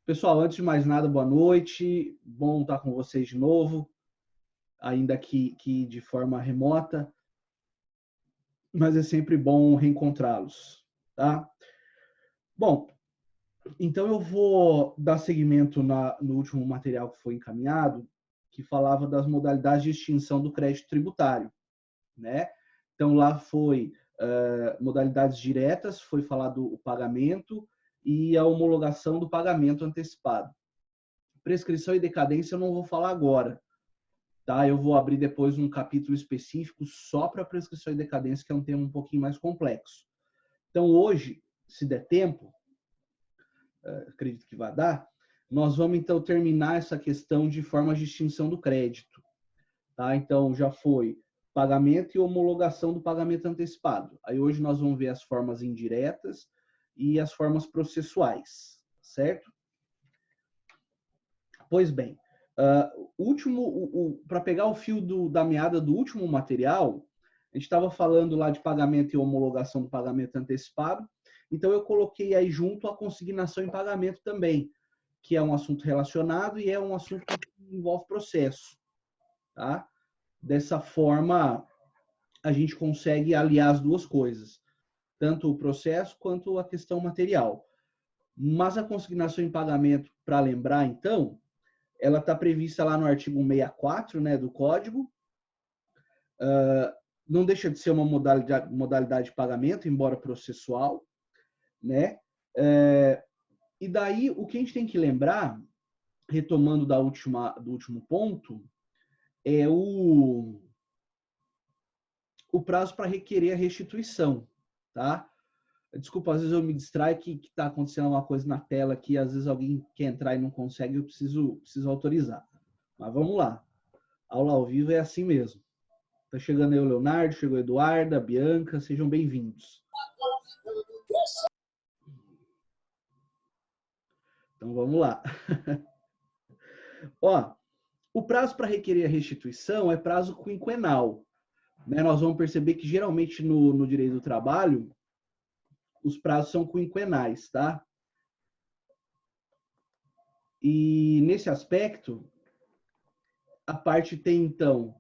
Pessoal, antes de mais nada, boa noite. Bom estar com vocês de novo, ainda que de forma remota, mas é sempre bom reencontrá-los, tá? Bom, então eu vou dar seguimento no último material que foi encaminhado, que falava das modalidades de extinção do crédito tributário, né? Então lá foi modalidades diretas, foi falado o pagamento e a homologação do pagamento antecipado. Prescrição e decadência eu não vou falar agora, tá? Eu vou abrir depois um capítulo específico só para prescrição e decadência, que é um tema um pouquinho mais complexo. Então hoje, se der tempo, acredito que vai dar, nós vamos então terminar essa questão de formas de extinção do crédito, tá? Então já foi pagamento e homologação do pagamento antecipado. Aí hoje nós vamos ver as formas indiretas e as formas processuais, certo? Pois bem, para pegar o fio da meada do último material, a gente estava falando lá de pagamento e homologação do pagamento antecipado, então eu coloquei aí junto a consignação em pagamento também, que é um assunto relacionado e é um assunto que envolve processo, tá? Dessa forma, a gente consegue aliar as duas coisas, tanto o processo quanto a questão material. Mas a consignação em pagamento, para lembrar, então, ela está prevista lá no artigo 164, né, do Código. Não deixa de ser uma modalidade de pagamento, embora processual, né? E daí, o que a gente tem que lembrar, retomando do último ponto, é o prazo para requerer a restituição, tá? Desculpa, às vezes eu me distraio que está acontecendo alguma coisa na tela aqui, às vezes alguém quer entrar e não consegue, eu preciso autorizar. Mas vamos lá. Aula ao vivo é assim mesmo. Tá chegando aí o Leonardo, chegou a Eduarda, a Bianca, sejam bem-vindos. Então vamos lá. Ó, o prazo para requerer a restituição é prazo quinquenal, né? Nós vamos perceber que geralmente no direito do trabalho os prazos são quinquenais, tá? E nesse aspecto, a parte tem então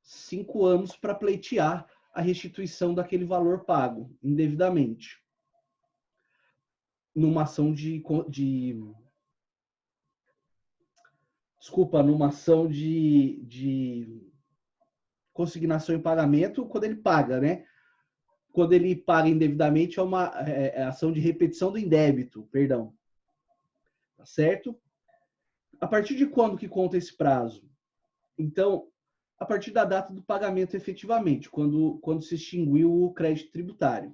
5 anos para pleitear a restituição daquele valor pago indevidamente, numa ação numa ação de consignação em pagamento, quando ele paga, né? Quando ele paga indevidamente, é uma ação de repetição do indébito, perdão. Tá certo? A partir de quando que conta esse prazo? Então, a partir da data do pagamento efetivamente, quando se extinguiu o crédito tributário.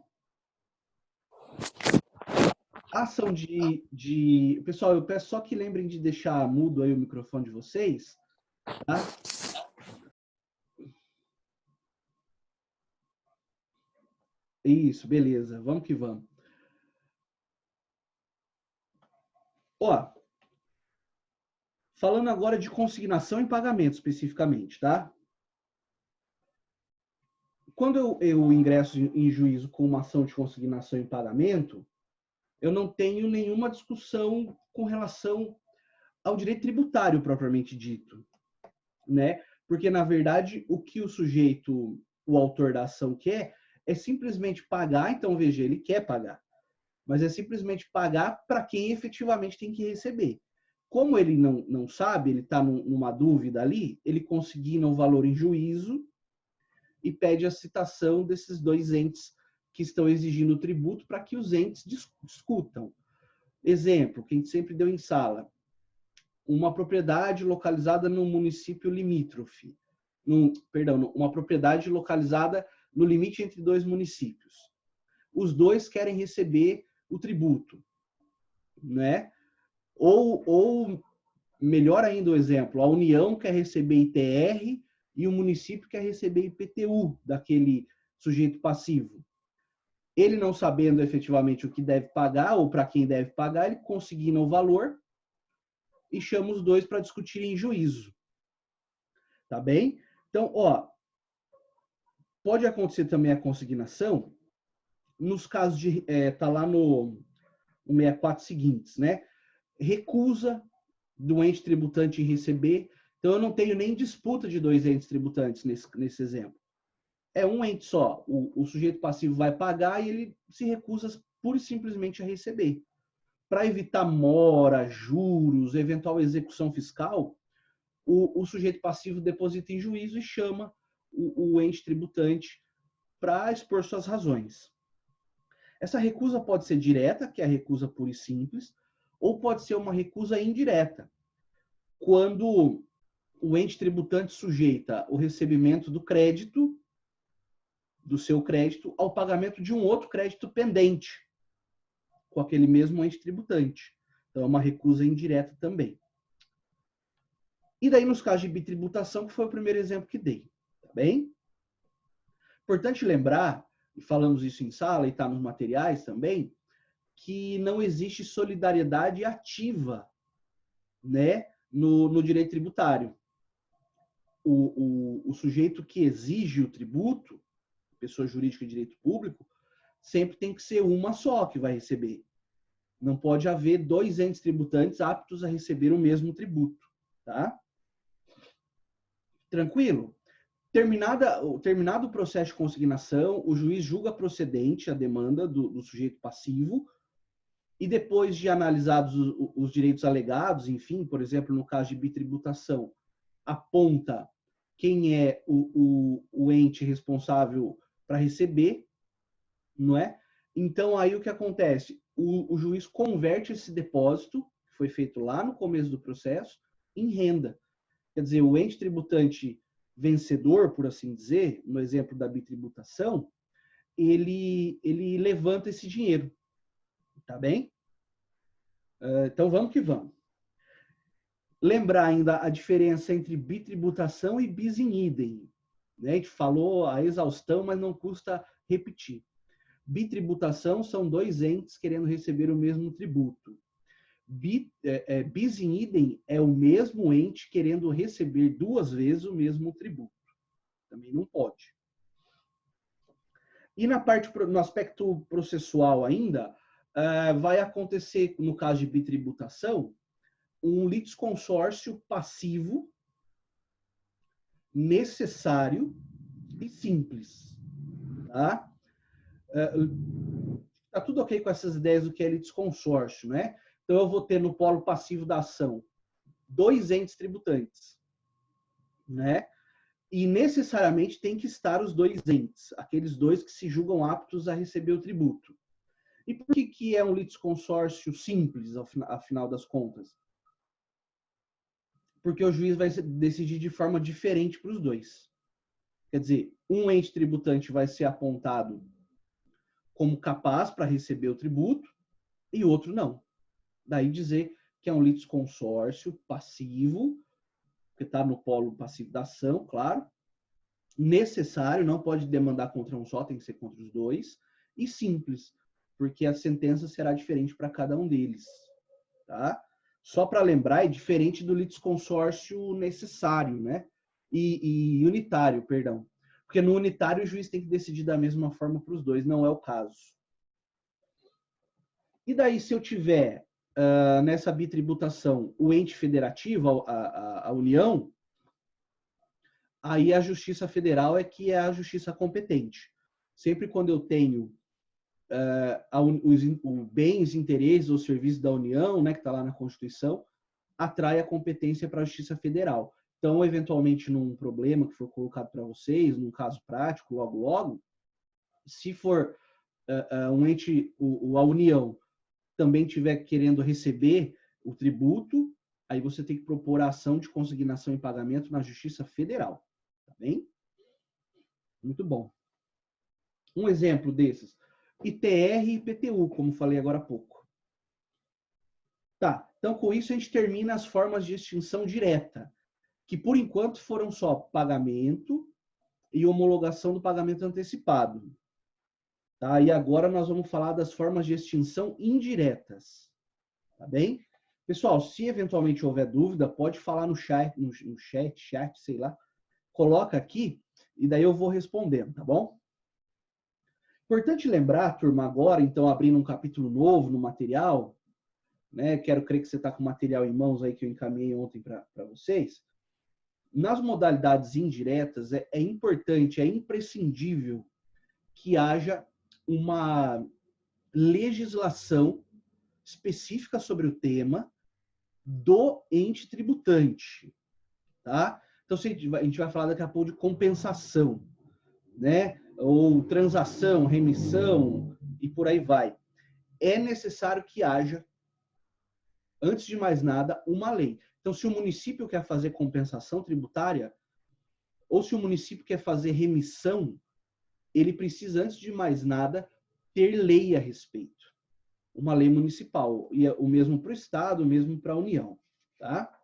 A ação Pessoal, eu peço só que lembrem de deixar mudo aí o microfone de vocês, tá? Isso, beleza. Vamos que vamos. Ó, falando agora de consignação em pagamento especificamente, tá? Quando eu ingresso em juízo com uma ação de consignação em pagamento, eu não tenho nenhuma discussão com relação ao direito tributário propriamente dito, né? Porque, na verdade, o que o sujeito, o autor da ação quer é simplesmente pagar, então, veja, ele quer pagar, mas é simplesmente pagar para quem efetivamente tem que receber. Como ele não sabe, ele está numa dúvida ali, ele consigna o valor em juízo e pede a citação desses dois entes que estão exigindo o tributo para que os entes discutam. Exemplo, que a gente sempre deu em sala, uma propriedade localizada no município limítrofe, uma propriedade localizada no limite entre dois municípios. Os dois querem receber o tributo, né? Ou melhor ainda o exemplo, a União quer receber ITR e o município quer receber IPTU daquele sujeito passivo. Ele não sabendo efetivamente o que deve pagar ou para quem deve pagar, ele consigna o valor e chama os dois para discutir em juízo. Tá bem? Então, ó, pode acontecer também a consignação nos casos de, tá lá no 64 seguintes, né? recusa do ente tributante em receber. Então, eu não tenho nem disputa de dois entes tributantes nesse exemplo. É um ente só. O sujeito passivo vai pagar e ele se recusa pura e simplesmente a receber. Para evitar mora, juros, eventual execução fiscal, o sujeito passivo deposita em juízo e chama o ente tributante para expor suas razões. Essa recusa pode ser direta, que é a recusa pura e simples, ou pode ser uma recusa indireta, quando o ente tributante sujeita o recebimento do crédito, do seu crédito, ao pagamento de um outro crédito pendente, com aquele mesmo ente tributante. Então, é uma recusa indireta também. E daí, nos casos de bitributação, que foi o primeiro exemplo que dei. Tá bem? Importante lembrar, e falamos isso em sala e está nos materiais também, que não existe solidariedade ativa, né, no direito tributário. O sujeito que exige o tributo, pessoa jurídica de direito público, sempre tem que ser uma só que vai receber. Não pode haver dois entes tributantes aptos a receber o mesmo tributo. Tá? Tranquilo? Terminado o processo de consignação, o juiz julga procedente a demanda do sujeito passivo e depois de analisados os direitos alegados, enfim, por exemplo, no caso de bitributação, aponta quem é o ente responsável para receber, não é? Então, aí o que acontece? O juiz converte esse depósito, que foi feito lá no começo do processo, em renda. Quer dizer, o ente tributante vencedor, por assim dizer, no exemplo da bitributação, ele levanta esse dinheiro. Tá bem? Então, vamos que vamos. Lembrar ainda a diferença entre bitributação e bis in idem. Né? A gente falou a exaustão, mas não custa repetir. Bitributação são dois entes querendo receber o mesmo tributo. Bis in idem é o mesmo ente querendo receber duas vezes o mesmo tributo. Também não pode. E no aspecto processual ainda, vai acontecer, no caso de bitributação, um litisconsórcio passivo, necessário e simples. Tá? Tá tudo ok com essas ideias do que é litisconsórcio, né? Então, eu vou ter no polo passivo da ação dois entes tributantes, né? E necessariamente tem que estar os dois entes, aqueles dois que se julgam aptos a receber o tributo. E por que é um litisconsórcio simples, afinal das contas? Porque o juiz vai decidir de forma diferente para os dois. Quer dizer, um ente tributante vai ser apontado como capaz para receber o tributo e outro não. Daí dizer que é um litisconsórcio passivo, que está no polo passivo da ação, claro, necessário, não pode demandar contra um só, tem que ser contra os dois, e simples, porque a sentença será diferente para cada um deles. Tá? Só para lembrar, é diferente do litisconsórcio necessário, né? E unitário, perdão. Porque no unitário o juiz tem que decidir da mesma forma para os dois, não é o caso. E daí, se eu tiver nessa bitributação o ente federativo, a União, aí a Justiça Federal é que é a justiça competente. Sempre quando eu tenho os bens, interesses ou serviços da União, né, que está lá na Constituição, atrai a competência para a Justiça Federal. Então, eventualmente, num problema que for colocado para vocês, num caso prático, logo, se for um ente, a União, também estiver querendo receber o tributo, aí você tem que propor a ação de consignação e pagamento na Justiça Federal. Tá bem? Muito bom. Um exemplo desses, ITR e IPTU, como falei agora há pouco. Tá, então com isso a gente termina as formas de extinção direta, que por enquanto foram só pagamento e homologação do pagamento antecipado. Tá? E agora nós vamos falar das formas de extinção indiretas. Tá bem? Pessoal, se eventualmente houver dúvida, pode falar no chat, sei lá. Coloca aqui e daí eu vou respondendo, tá bom? Importante lembrar, turma, agora, então, abrindo um capítulo novo no material, né? Quero crer que você está com material em mãos aí que eu encaminhei ontem para vocês. Nas modalidades indiretas, é importante, é imprescindível que haja uma legislação específica sobre o tema do ente tributante, tá? Então, a gente vai falar daqui a pouco de compensação, né? Ou transação, remissão e por aí vai. É necessário que haja, antes de mais nada, uma lei. Então, se o município quer fazer compensação tributária, ou se o município quer fazer remissão, ele precisa, antes de mais nada, ter lei a respeito. Uma lei municipal. E o mesmo para o Estado, o mesmo para a União. Tá?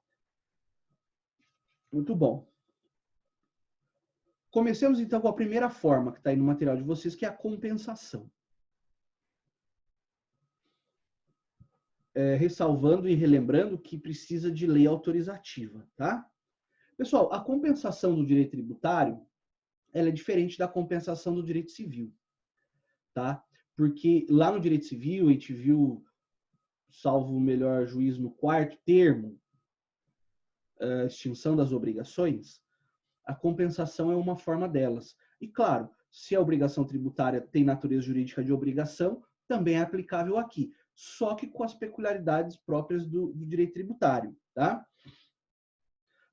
Muito bom. Comecemos, então, com a primeira forma que está aí no material de vocês, que é a compensação. Ressalvando e relembrando que precisa de lei autorizativa. Tá? Pessoal, a compensação do direito tributário ela é diferente da compensação do direito civil. Tá? Porque lá no direito civil, a gente viu, salvo o melhor juízo no quarto termo, a extinção das obrigações, a compensação é uma forma delas. E, claro, se a obrigação tributária tem natureza jurídica de obrigação, também é aplicável aqui, só que com as peculiaridades próprias do direito tributário. Tá?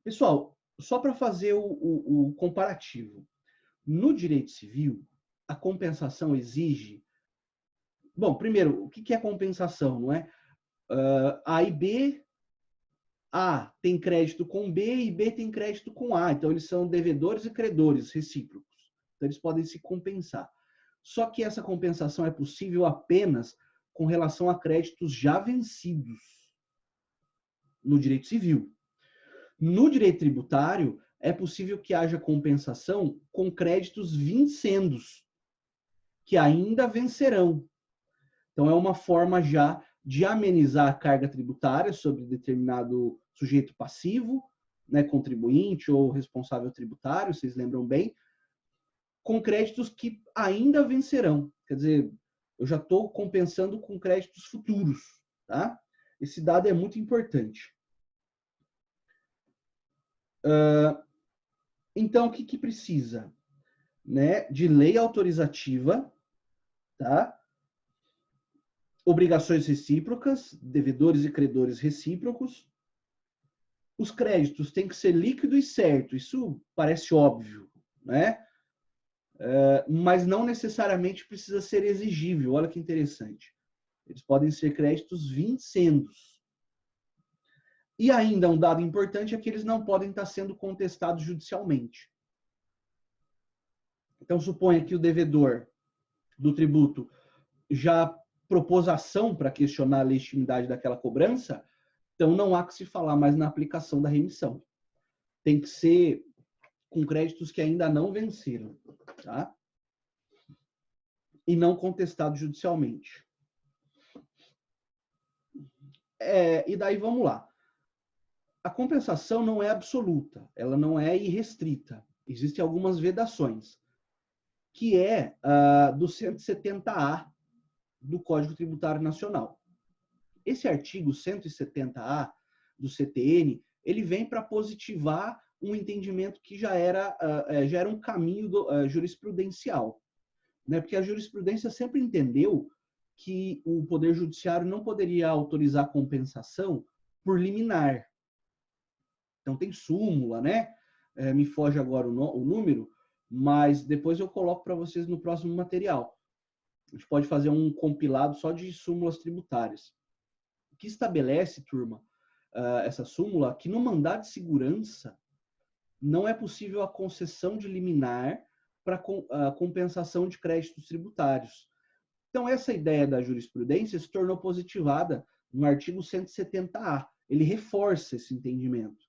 Pessoal, só para fazer o comparativo, no direito civil, a compensação exige... Bom, primeiro, o que é compensação, não é? A e B, A tem crédito com B e B tem crédito com A. Então, eles são devedores e credores recíprocos. Então, eles podem se compensar. Só que essa compensação é possível apenas com relação a créditos já vencidos no direito civil. No direito tributário, é possível que haja compensação com créditos vincendos, que ainda vencerão. Então, é uma forma já de amenizar a carga tributária sobre determinado sujeito passivo, né, contribuinte ou responsável tributário, vocês lembram bem, com créditos que ainda vencerão. Quer dizer, eu já estou compensando com créditos futuros. Tá? Esse dado é muito importante. Então, o que precisa? Né? De lei autorizativa, tá? Obrigações recíprocas, devedores e credores recíprocos. Os créditos têm que ser líquido e certo, isso parece óbvio, né? Mas não necessariamente precisa ser exigível, olha que interessante. Eles podem ser créditos vincendos. E ainda um dado importante é que eles não podem estar sendo contestados judicialmente. Então, suponha que o devedor do tributo já propôs ação para questionar a legitimidade daquela cobrança, então não há que se falar mais na aplicação da remissão. Tem que ser com créditos que ainda não venceram, tá? E não contestados judicialmente. E daí vamos lá. A compensação não é absoluta, ela não é irrestrita. Existem algumas vedações, que é do 170A do Código Tributário Nacional. Esse artigo 170A do CTN, ele vem para positivar um entendimento que já era um caminho jurisprudencial. Né? Porque a jurisprudência sempre entendeu que o Poder Judiciário não poderia autorizar compensação por liminar. Então, tem súmula, né? Me foge agora o número, mas depois eu coloco para vocês no próximo material. A gente pode fazer um compilado só de súmulas tributárias. O que estabelece, turma, essa súmula, que no mandado de segurança não é possível a concessão de liminar para a compensação de créditos tributários. Então, essa ideia da jurisprudência se tornou positivada no artigo 170A. Ele reforça esse entendimento.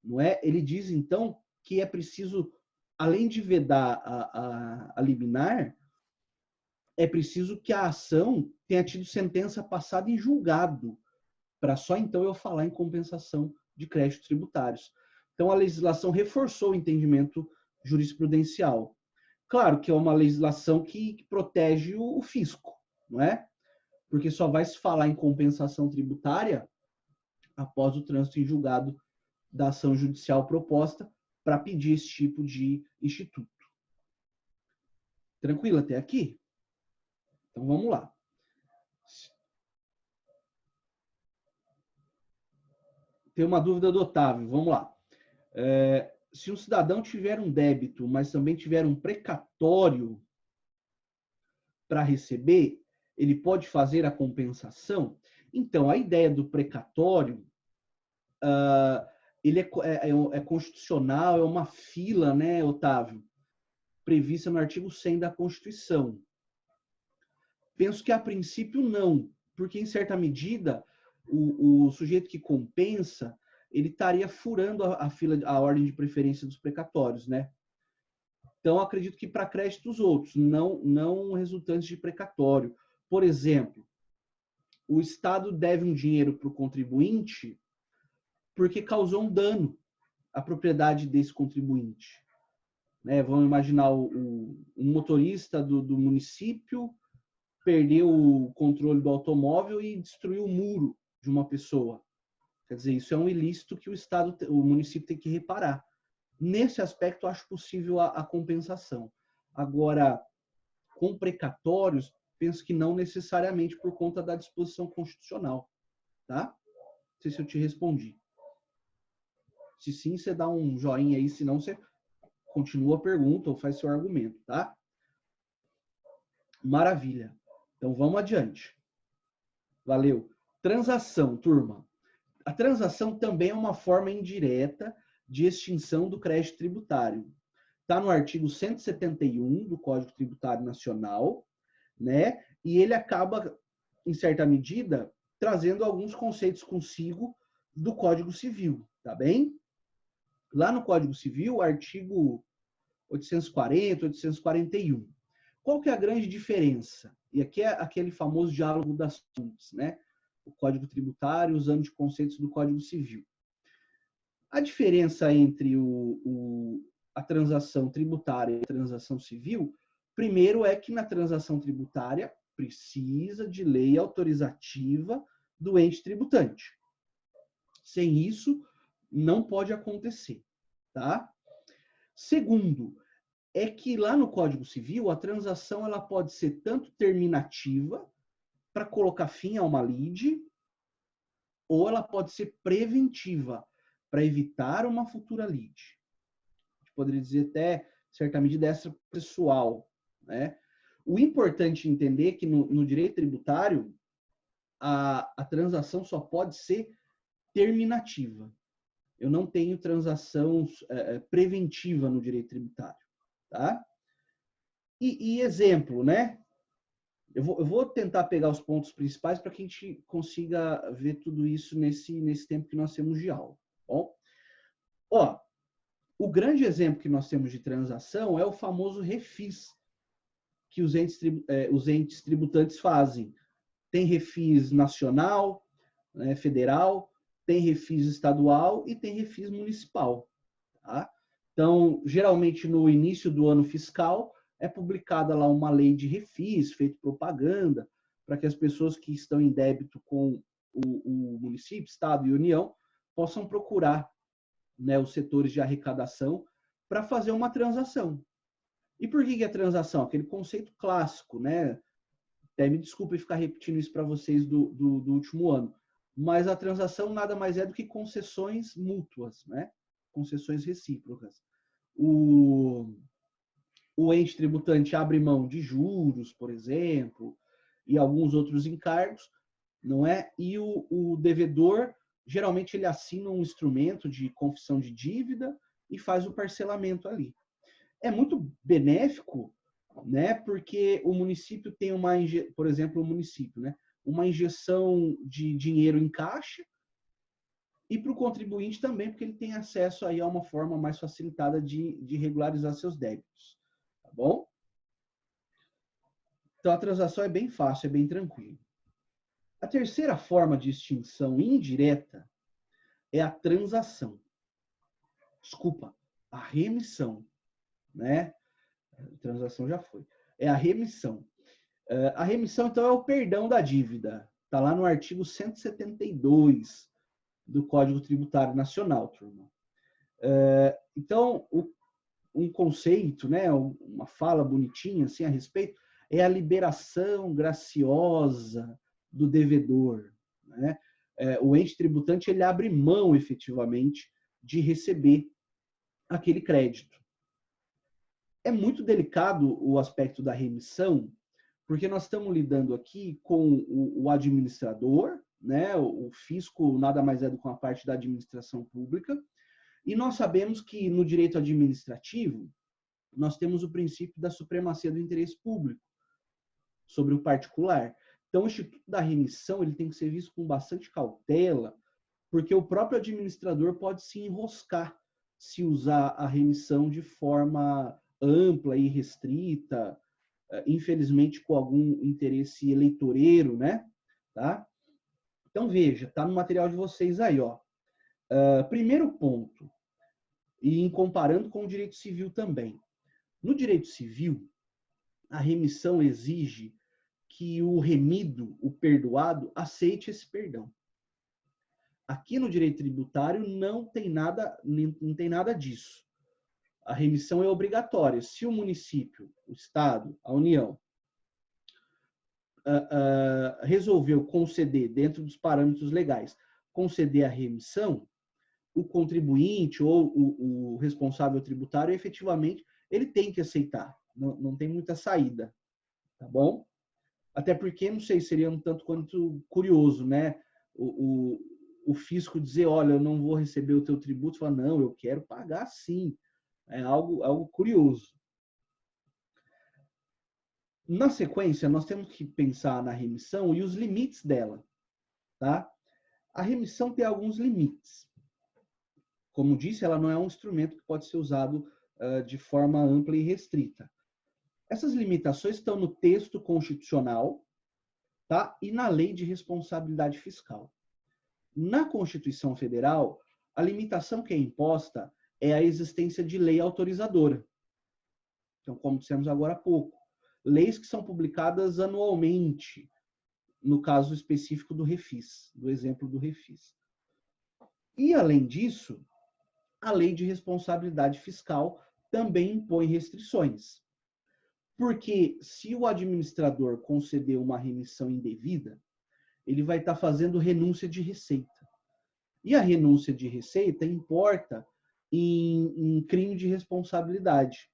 Não é? Ele diz, então, que é preciso, além de vedar a liminar, é preciso que a ação tenha tido sentença passada em julgado, para só então eu falar em compensação de créditos tributários. Então, a legislação reforçou o entendimento jurisprudencial. Claro que é uma legislação que protege o fisco, não é? porque só vai se falar em compensação tributária após o trânsito em julgado da ação judicial proposta para pedir esse tipo de instituto. Tranquilo até aqui? Então vamos lá. Tem uma dúvida do Otávio, vamos lá. Se um cidadão tiver um débito, mas também tiver um precatório para receber, ele pode fazer a compensação? Então, a ideia do precatório, ele é constitucional, é uma fila, né, Otávio, prevista no artigo 100 da Constituição. Penso que, a princípio, não, porque, em certa medida, o sujeito que compensa, ele estaria furando a fila, a ordem de preferência dos precatórios, né? Então, acredito que para créditos outros, não resultantes de precatório. Por exemplo, o Estado deve um dinheiro para o contribuinte porque causou um dano à propriedade desse contribuinte. Né? Vamos imaginar um motorista do município perdeu o controle do automóvel e destruiu o muro de uma pessoa. Quer dizer, isso é um ilícito que o município tem que reparar. Nesse aspecto, acho possível a compensação. Agora, com precatórios, penso que não necessariamente por conta da disposição constitucional. Tá? Não sei se eu te respondi. Se sim, você dá um joinha aí, se não, você continua a pergunta ou faz seu argumento, tá? Maravilha. Então, vamos adiante. Valeu. Transação, turma. A transação também é uma forma indireta de extinção do crédito tributário. Está no artigo 171 do Código Tributário Nacional, né? E ele acaba, em certa medida, trazendo alguns conceitos consigo do Código Civil, tá bem? Lá no Código Civil, artigo 840, 841. Qual que é a grande diferença? E aqui é aquele famoso diálogo das fontes, né? O Código Tributário usando de conceitos do Código Civil. A diferença entre a transação tributária e a transação civil, primeiro é que na transação tributária precisa de lei autorizativa do ente tributante. Sem isso, não pode acontecer, tá? Segundo, é que lá no Código Civil, a transação ela pode ser tanto terminativa, para colocar fim a uma lide, ou ela pode ser preventiva, para evitar uma futura lide. A gente poderia dizer até, certa medida, essa pessoal. Né? O importante entender é que no direito tributário, a transação só pode ser terminativa. Eu não tenho transação preventiva no direito tributário. Tá? E exemplo, né? Eu vou tentar pegar os pontos principais para que a gente consiga ver tudo isso nesse tempo que nós temos de aula. Bom? Ó, o grande exemplo que nós temos de transação é o famoso refis que os entes tributantes fazem. Tem refis nacional, né, federal, tem refis estadual e tem refis municipal. Tá? Então, geralmente no início do ano fiscal, é publicada lá uma lei de refis, feito propaganda, para que as pessoas que estão em débito com o município, estado e união possam procurar, né, os setores de arrecadação para fazer uma transação. E por que é transação? Aquele conceito clássico, né? Até me desculpe ficar repetindo isso para vocês do último ano, mas a transação nada mais é do que concessões mútuas, né? Concessões recíprocas. O ente tributante abre mão de juros, por exemplo, e alguns outros encargos, não é? E o devedor, geralmente, ele assina um instrumento de confissão de dívida e faz o parcelamento ali. É muito benéfico, né? Porque o município tem por exemplo, o município, né? Uma injeção de dinheiro em caixa, e para o contribuinte também, porque ele tem acesso aí a uma forma mais facilitada de regularizar seus débitos. Tá bom? Então, a transação é bem fácil, é bem tranquilo. A terceira forma de extinção indireta é a transação. Desculpa, a remissão. Né? A transação já foi. É a remissão. A remissão, então, é o perdão da dívida. Está lá no artigo 172 do Código Tributário Nacional, turma. Então, um conceito, né, uma fala bonitinha assim, a respeito, é a liberação graciosa do devedor. Né? O ente tributante ele abre mão, efetivamente, de receber aquele crédito. É muito delicado o aspecto da remissão, porque nós estamos lidando aqui com o administrador, né? O fisco nada mais é do que uma parte da administração pública, e nós sabemos que no direito administrativo nós temos o princípio da supremacia do interesse público sobre o particular. Então, o Instituto da Remissão ele tem que ser visto com bastante cautela, porque o próprio administrador pode se enroscar se usar a remissão de forma ampla e restrita, infelizmente com algum interesse eleitoreiro, né? Tá? Então, veja, tá no material de vocês aí, ó. Primeiro ponto, e em comparando com o direito civil também. No direito civil, a remissão exige que o remido, o perdoado, aceite esse perdão. Aqui no direito tributário não tem nada disso. A remissão é obrigatória. Se o município, o Estado, a União, resolveu conceder, dentro dos parâmetros legais, conceder a remissão, o contribuinte ou o responsável tributário, efetivamente, ele tem que aceitar. Não tem muita saída. Tá bom? Até porque, não sei, seria um tanto quanto curioso, né? O fisco dizer, olha, eu não vou receber o teu tributo, falar, não, eu quero pagar sim. É algo curioso. Na sequência, nós temos que pensar na remissão e os limites dela. Tá? A remissão tem alguns limites. Como disse, ela não é um instrumento que pode ser usado de forma ampla e restrita. Essas limitações estão no texto constitucional, tá? E na Lei de Responsabilidade Fiscal. Na Constituição Federal, a limitação que é imposta é a existência de lei autorizadora. Então, como dissemos agora há pouco, leis que são publicadas anualmente, no caso específico do Refis, do exemplo do Refis. E, além disso, a Lei de Responsabilidade Fiscal também impõe restrições. Porque se o administrador conceder uma remissão indevida, ele vai estar fazendo renúncia de receita. E a renúncia de receita importa em crime de responsabilidade,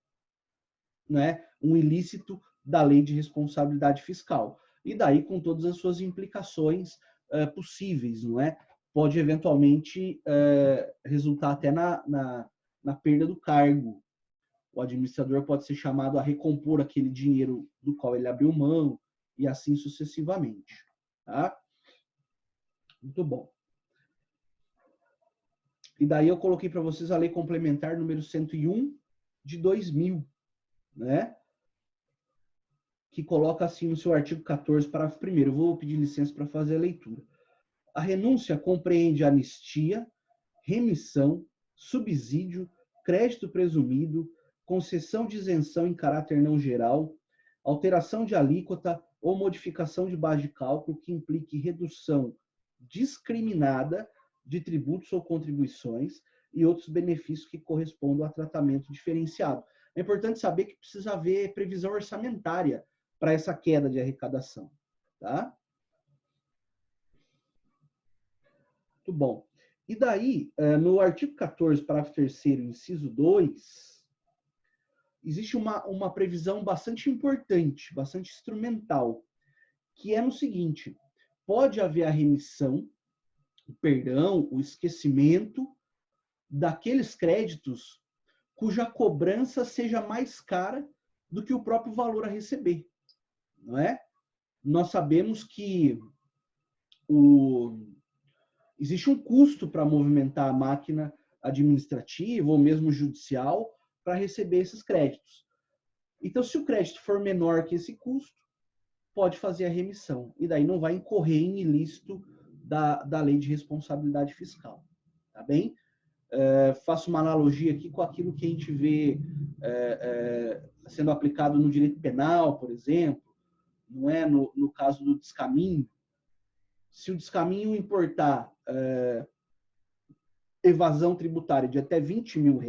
né? Um ilícito da Lei de Responsabilidade Fiscal. E daí com todas as suas implicações possíveis, não é? Pode eventualmente resultar até na perda do cargo. O administrador pode ser chamado a recompor aquele dinheiro do qual ele abriu mão e assim sucessivamente. Tá? Muito bom. E daí eu coloquei para vocês a Lei Complementar número 101 de 2000, né? Que coloca assim no seu artigo 14, parágrafo 1º. Eu vou pedir licença para fazer a leitura. A renúncia compreende anistia, remissão, subsídio, crédito presumido, concessão de isenção em caráter não geral, alteração de alíquota ou modificação de base de cálculo que implique redução discriminada de tributos ou contribuições e outros benefícios que correspondam a tratamento diferenciado. É importante saber que precisa haver previsão orçamentária para essa queda de arrecadação. Tá? Muito bom. E daí, no artigo 14, parágrafo 3º, inciso 2, existe uma previsão bastante importante, bastante instrumental, que é no seguinte: pode haver a remissão, o perdão, o esquecimento daqueles créditos cuja cobrança seja mais cara do que o próprio valor a receber, não é? Nós sabemos que existe um custo para movimentar a máquina administrativa ou mesmo judicial para receber esses créditos. Então, se o crédito for menor que esse custo, pode fazer a remissão. E daí não vai incorrer em ilícito da Lei de Responsabilidade Fiscal. Tá bem? Faço uma analogia aqui com aquilo que a gente vê sendo aplicado no direito penal, por exemplo, não é? No caso do descaminho, se o descaminho importar evasão tributária de até R$20 mil,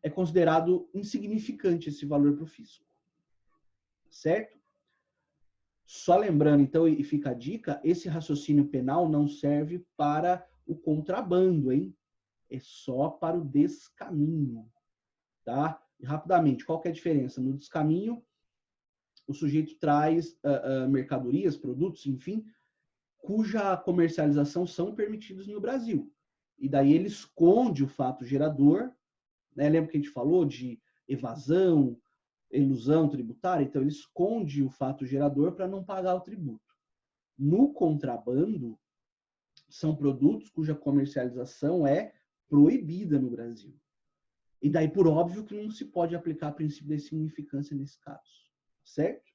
é considerado insignificante esse valor para o fisco. Certo? Só lembrando, então, e fica a dica, esse raciocínio penal não serve para o contrabando, hein? É só para o descaminho, tá? E, rapidamente, qual que é a diferença? No descaminho, o sujeito traz mercadorias, produtos, enfim, cuja comercialização são permitidos no Brasil. E daí ele esconde o fato gerador, né? Lembra que a gente falou de evasão, ilusão tributária? Então, ele esconde o fato gerador para não pagar o tributo. No contrabando, são produtos cuja comercialização é proibida no Brasil. E daí, por óbvio, que não se pode aplicar o princípio da insignificância nesse caso. Certo?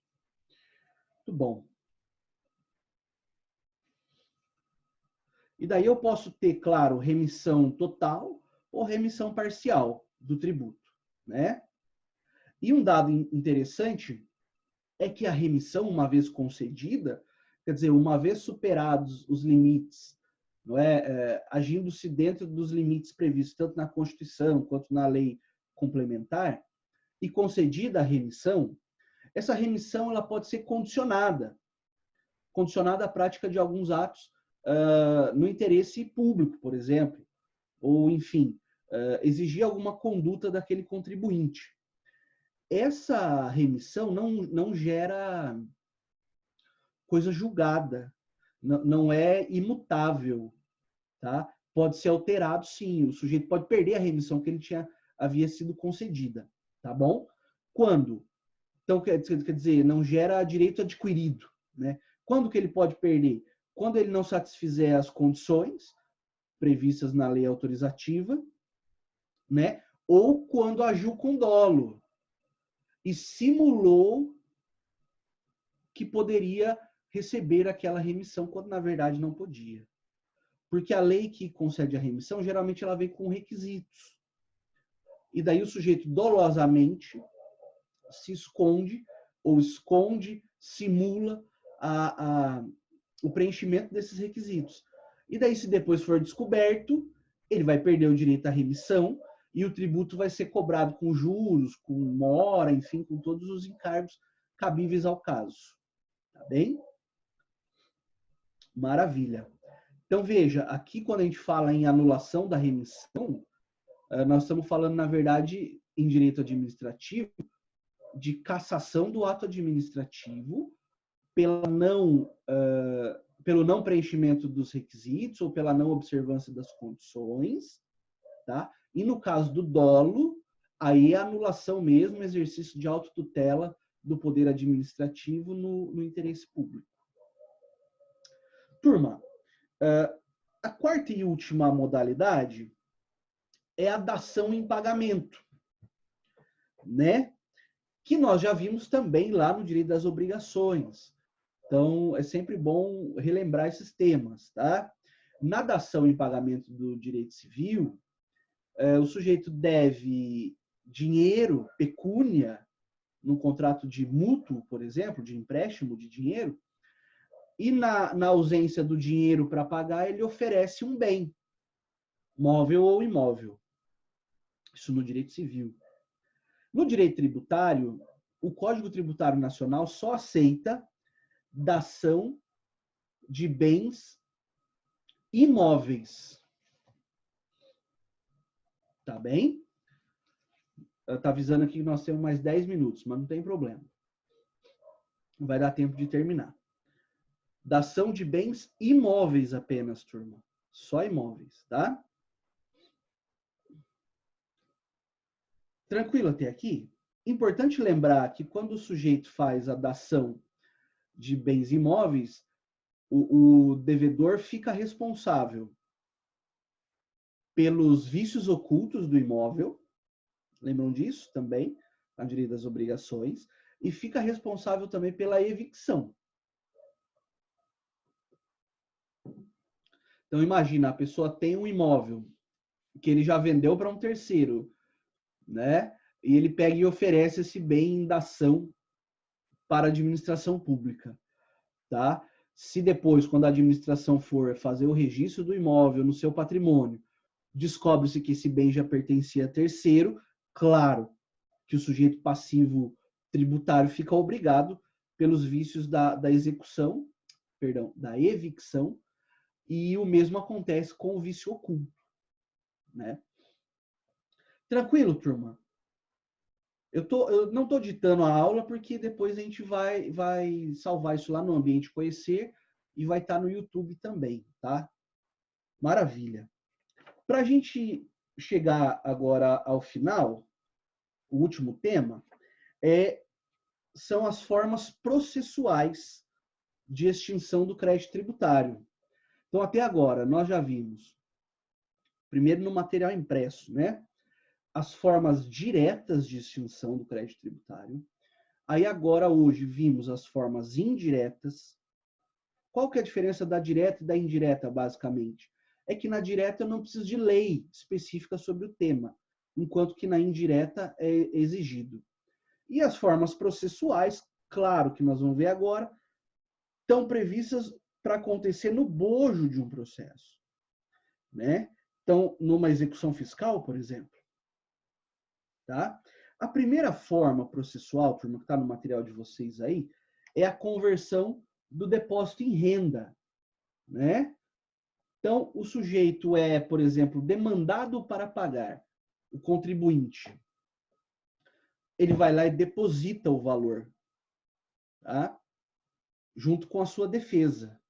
Muito bom. E daí eu posso ter, claro, remissão total ou remissão parcial do tributo, né? E um dado interessante é que a remissão, uma vez concedida, quer dizer, uma vez superados os limites, não é, agindo-se dentro dos limites previstos tanto na Constituição quanto na lei complementar, e concedida a remissão, essa remissão ela pode ser condicionada à prática de alguns atos no interesse público, por exemplo, ou, enfim, exigir alguma conduta daquele contribuinte. Essa remissão não gera coisa julgada, não é imutável, tá? Pode ser alterado, sim. O sujeito pode perder a remissão que ele havia sido concedida, tá bom? Quando? Então, quer dizer, não gera direito adquirido, né? Quando que ele pode perder? Quando ele não satisfizer as condições previstas na lei autorizativa, né? Ou quando agiu com dolo e simulou que poderia receber aquela remissão, quando na verdade não podia. Porque a lei que concede a remissão, geralmente ela vem com requisitos. E daí o sujeito dolosamente se esconde, simula o preenchimento desses requisitos. E daí, se depois for descoberto, ele vai perder o direito à remissão e o tributo vai ser cobrado com juros, com mora, enfim, com todos os encargos cabíveis ao caso. Tá bem? Maravilha. Então, veja, aqui quando a gente fala em anulação da remissão, nós estamos falando, na verdade, em direito administrativo, de cassação do ato administrativo pelo não preenchimento dos requisitos ou pela não observância das condições, tá? E no caso do dolo, aí é anulação mesmo, exercício de autotutela do poder administrativo no interesse público. Turma, a quarta e última modalidade é a dação em pagamento, né? Que nós já vimos também lá no direito das obrigações. Então, é sempre bom relembrar esses temas, tá? Na dação em pagamento do direito civil, o sujeito deve dinheiro, pecúnia, num contrato de mútuo, por exemplo, de empréstimo de dinheiro, e na ausência do dinheiro para pagar, ele oferece um bem, móvel ou imóvel. Isso no direito civil. No direito tributário, o Código Tributário Nacional só aceita dação de bens imóveis. Tá bem? Tá avisando aqui que nós temos mais 10 minutos, mas não tem problema. Vai dar tempo de terminar. Dação de bens imóveis apenas, turma. Só imóveis, tá? Tranquilo até aqui? Importante lembrar que quando o sujeito faz a dação de bens imóveis, o devedor fica responsável pelos vícios ocultos do imóvel, lembram disso também, na direito das obrigações, e fica responsável também pela evicção. Então, imagina, a pessoa tem um imóvel que ele já vendeu para um terceiro, né? E ele pega e oferece esse bem em dação para a administração pública, tá? Se depois, quando a administração for fazer o registro do imóvel no seu patrimônio, descobre-se que esse bem já pertencia a terceiro, claro que o sujeito passivo tributário fica obrigado pelos vícios da execução, perdão, da evicção, e o mesmo acontece com o vício oculto, né? Tranquilo, turma? Eu não estou ditando a aula porque depois a gente vai salvar isso lá no Ambiente Conhecer e vai estar no YouTube também, tá? Maravilha. Para a gente chegar agora ao final, o último tema são as formas processuais de extinção do crédito tributário. Então, até agora, nós já vimos, primeiro no material impresso, né? As formas diretas de extinção do crédito tributário. Aí agora, hoje, vimos as formas indiretas. Qual que é a diferença da direta e da indireta, basicamente? É que na direta eu não preciso de lei específica sobre o tema, enquanto que na indireta é exigido. E as formas processuais, claro que nós vamos ver agora, estão previstas para acontecer no bojo de um processo, né? Então, numa execução fiscal, por exemplo, tá? A primeira forma processual, turma, que está no material de vocês aí, é a conversão do depósito em renda, né? Então, o sujeito é, por exemplo, demandado para pagar, o contribuinte. Ele vai lá e deposita o valor, tá? Junto com a sua defesa.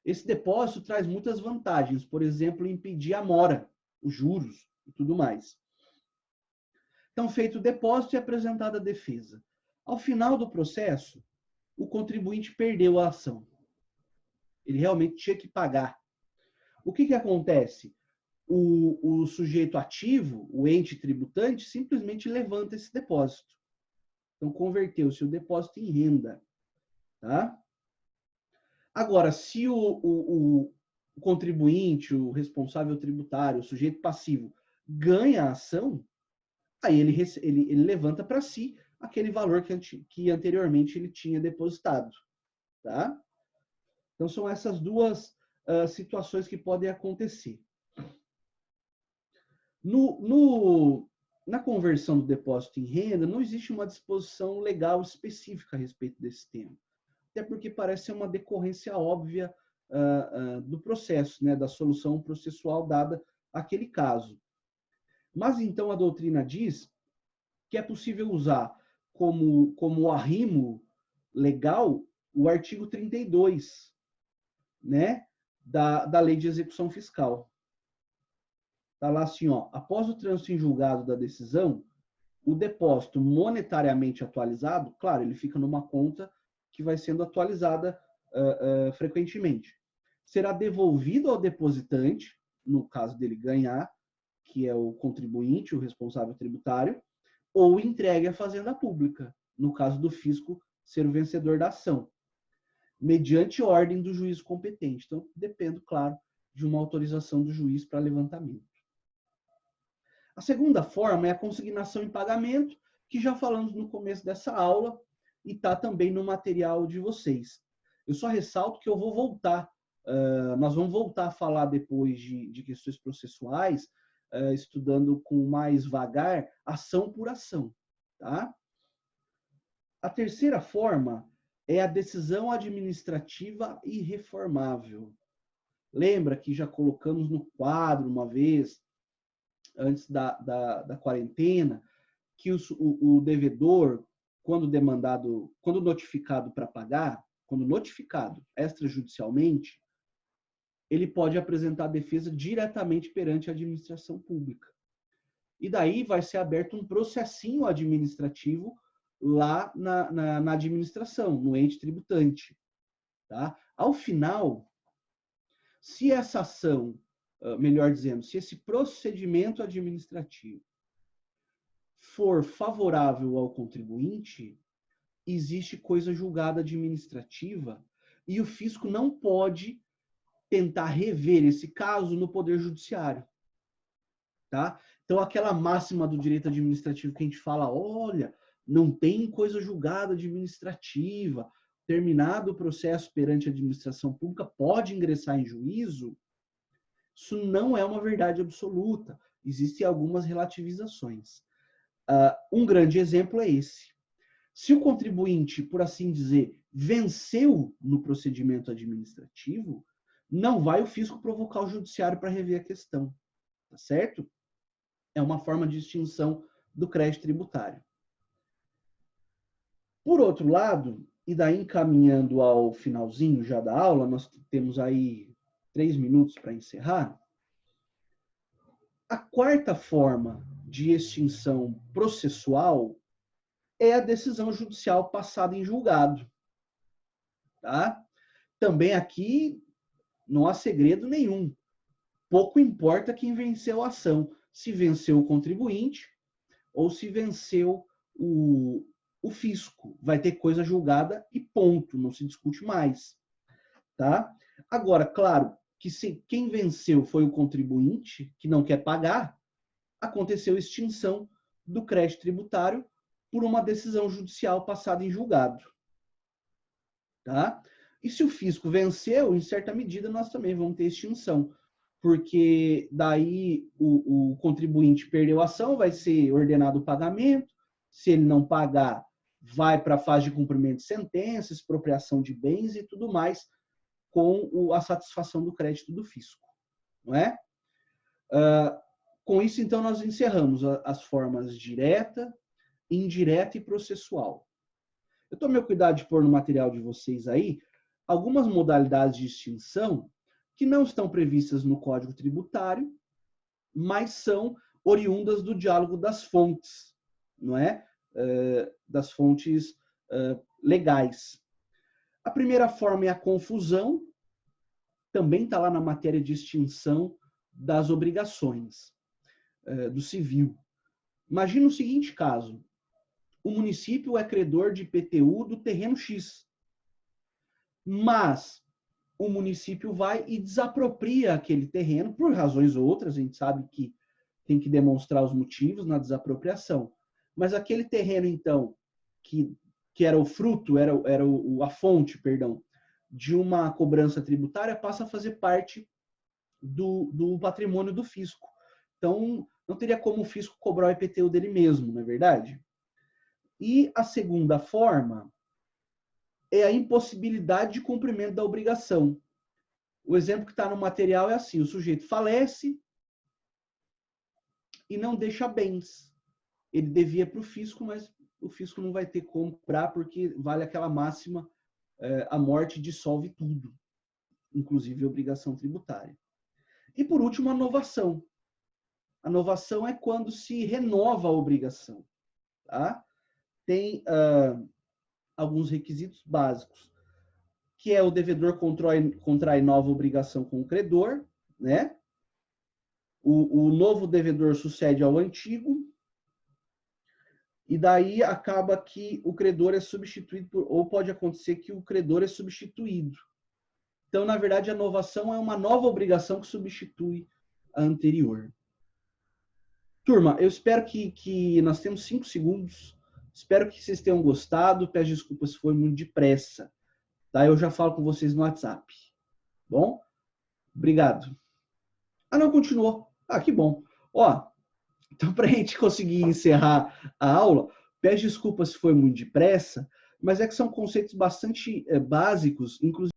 Esse depósito traz muitas vantagens, por exemplo, impedir a mora, os juros e tudo mais. Então, feito o depósito e apresentada a defesa. Ao final do processo, o contribuinte perdeu a ação. Ele realmente tinha que pagar. O que acontece? O sujeito ativo, o ente tributante, simplesmente levanta esse depósito. Então, converteu-se o depósito em renda. Tá? Agora, se o contribuinte, o responsável tributário, o sujeito passivo, ganha a ação, aí ele levanta para si aquele valor que anteriormente ele tinha depositado. Tá? Então, são essas duas situações que podem acontecer. Na conversão do depósito em renda, não existe uma disposição legal específica a respeito desse tema. Até porque parece ser uma decorrência óbvia do processo, né, da solução processual dada àquele caso. Mas, então, a doutrina diz que é possível usar como arrimo legal o artigo 32, né, da Lei de Execução Fiscal. Está lá assim, ó, após o trânsito em julgado da decisão, o depósito monetariamente atualizado, claro, ele fica numa conta que vai sendo atualizada frequentemente, será devolvido ao depositante, no caso dele ganhar, que é o contribuinte, o responsável tributário, ou entregue à Fazenda Pública, no caso do fisco ser o vencedor da ação, mediante ordem do juiz competente. Então, depende, claro, de uma autorização do juiz para levantamento. A segunda forma é a consignação em pagamento, que já falamos no começo dessa aula e está também no material de vocês. Eu só ressalto que eu vou voltar, nós vamos voltar a falar depois de questões processuais, estudando com mais vagar, ação por ação. Tá? A terceira forma é a decisão administrativa irreformável. Lembra que já colocamos no quadro uma vez, antes da quarentena, que o devedor, quando notificado para pagar, quando notificado extrajudicialmente, ele pode apresentar a defesa diretamente perante a administração pública. E daí vai ser aberto um processinho administrativo lá na administração, no ente tributante. Tá? Ao final, se essa ação, melhor dizendo, se esse procedimento administrativo for favorável ao contribuinte, existe coisa julgada administrativa e o fisco não pode tentar rever esse caso no Poder Judiciário. Tá? Então, aquela máxima do direito administrativo que a gente fala, olha, não tem coisa julgada administrativa, terminado o processo perante a administração pública, pode ingressar em juízo, isso não é uma verdade absoluta. Existem algumas relativizações. Um grande exemplo é esse. Se o contribuinte, por assim dizer, venceu no procedimento administrativo, não vai o fisco provocar o judiciário para rever a questão, tá certo? É uma forma de extinção do crédito tributário. Por outro lado, e daí encaminhando ao finalzinho já da aula, nós temos aí 3 minutos para encerrar. A quarta forma de extinção processual é a decisão judicial passada em julgado. Tá? Também aqui não há segredo nenhum. Pouco importa quem venceu a ação, se venceu o contribuinte ou se venceu o fisco. Vai ter coisa julgada e ponto, não se discute mais. Tá? Agora, claro que se quem venceu foi o contribuinte, que não quer pagar, aconteceu extinção do crédito tributário por uma decisão judicial passada em julgado. Tá? E se o fisco venceu, em certa medida, nós também vamos ter extinção, porque daí o contribuinte perdeu a ação, vai ser ordenado o pagamento, se ele não pagar, vai para a fase de cumprimento de sentença, expropriação de bens e tudo mais, com a satisfação do crédito do fisco. Não é? Com isso, então, nós encerramos as formas direta, indireta e processual. Eu tomei o cuidado de pôr no material de vocês aí algumas modalidades de extinção que não estão previstas no Código Tributário, mas são oriundas do diálogo das fontes, não é? Das fontes legais. A primeira forma é a confusão, também está lá na matéria de extinção das obrigações do civil. Imagina o seguinte caso: o município é credor de IPTU do terreno X, mas o município vai e desapropria aquele terreno por razões outras, a gente sabe que tem que demonstrar os motivos na desapropriação, mas aquele terreno, então, que era o fruto, era a fonte, perdão, de uma cobrança tributária, passa a fazer parte do patrimônio do fisco. Então, não teria como o fisco cobrar o IPTU dele mesmo, não é verdade? E a segunda forma é a impossibilidade de cumprimento da obrigação. O exemplo que está no material é assim: o sujeito falece e não deixa bens. Ele devia para o fisco, mas o fisco não vai ter como comprar, porque vale aquela máxima, a morte dissolve tudo, inclusive a obrigação tributária. E por último, a novação. A novação é quando se renova a obrigação. Tá? Tem alguns requisitos básicos, que é o devedor contrai nova obrigação com o credor, né? O novo devedor sucede ao antigo, e daí acaba que o credor é substituído ou pode acontecer que o credor é substituído. Então, na verdade, a novação é uma nova obrigação que substitui a anterior. Turma, eu espero que nós temos 5 segundos. Espero que vocês tenham gostado. Peço desculpas se foi muito depressa. Tá? Eu já falo com vocês no WhatsApp. Bom? Obrigado. Ah, não, continuou. Ah, que bom. Ó, então, para a gente conseguir encerrar a aula, peço desculpas se foi muito depressa, mas é que são conceitos bastante básicos, inclusive